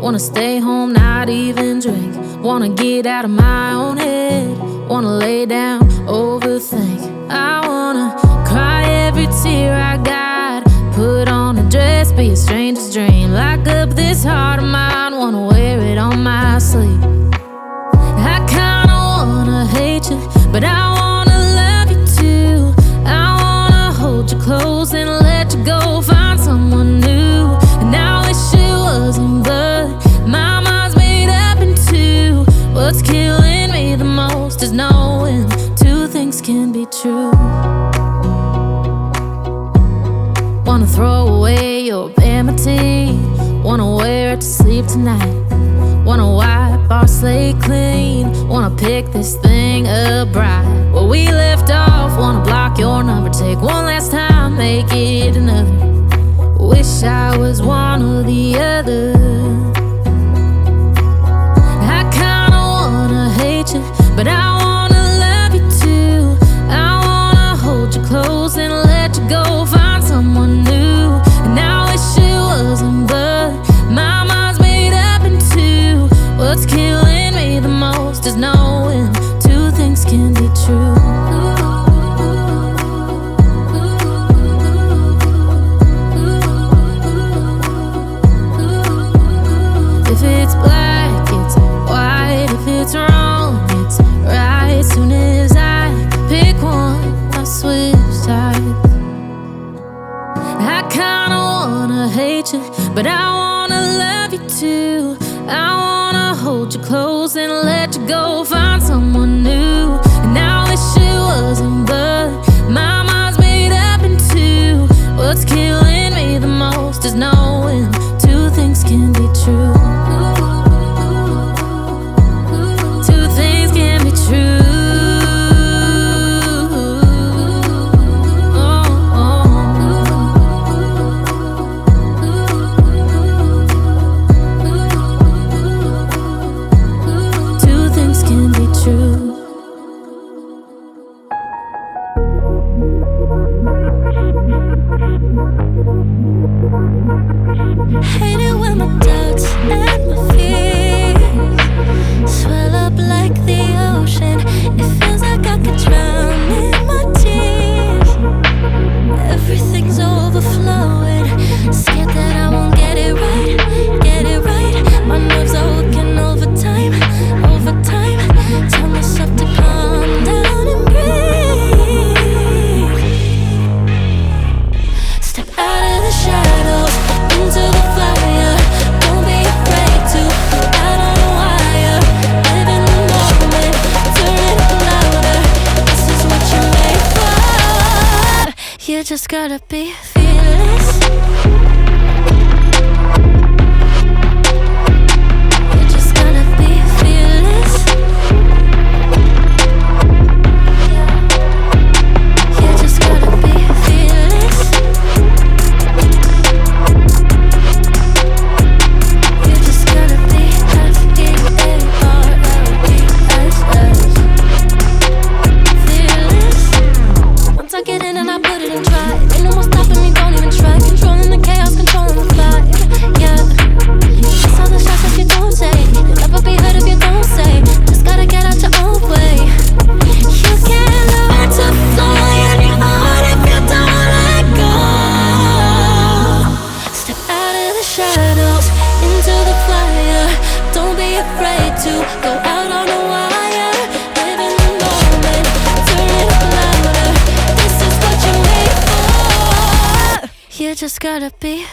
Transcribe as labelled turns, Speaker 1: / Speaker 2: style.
Speaker 1: Wanna stay home, not even drink. Wanna get out of my own head. Wanna lay down, overthink. I wanna cry every tear I got. Put on a dress, be a stranger's dream. Lock up this heart of mine, wanna wear it on my sleeve. I kinda wanna hate you, but I wanna love you too. I wanna hold you close and let you go. Find someone new, and I wish it wasn't, but my mind's made up in two. What's killing me the most is knowing two things can be true. Wanna throw away your vanity. Wanna wear it to sleep tonight. Wanna wipe our slate clean. Wanna pick this thing up right where we left off. Wanna block your number, take one last time, make it another. Wish I was one or the other. I kinda wanna hate you, but I wanna love you too. I wanna hold you close and let you go. Find someone new, and I wish it wasn't, but my mind's made up in two. What's killing me the most is knowing two things can be true. If it's black, it's white. If it's wrong, it's right. Soon as I pick one, I switch sides. I kinda wanna hate you, but I wanna love you too. I wanna hold you close and let you go. Find someone new, and I wish it wasn't, but my mind's made up in two. What's killing me the most is knowing two things can be true. Two things can be true.
Speaker 2: Hate it when my doubts and my fears swell up like the ocean. It feels like I could drown in my tears. Everything's overflowing. Scared that I won't get it right, get it right. My nerves are working overtime, overtime. Tell myself to calm down and breathe. Step out of the shadows into the fire. Don't be afraid to go out on a wire. Live in the moment, turn it up louder. This is what you're made for. You just gotta be fearless. You just gotta be fearless. You just gotta be fearless. You just gotta be F-E-A-R-L-E-S-S. Fearless. Once I get in and I put it in drive, ain't no more stopping me, don't even try. Controlling the chaos, controlling the vibe. Yeah. Miss all the shots that you don't take. You'll never be heard if you don't say. Just gotta get out your own way. You can't learn to fly anymore if you don't let go. Step out of the shadows into the fire. Don't be afraid to go out on a wire. Live in the moment, turn it up louder. This is what you're made for. You just gotta be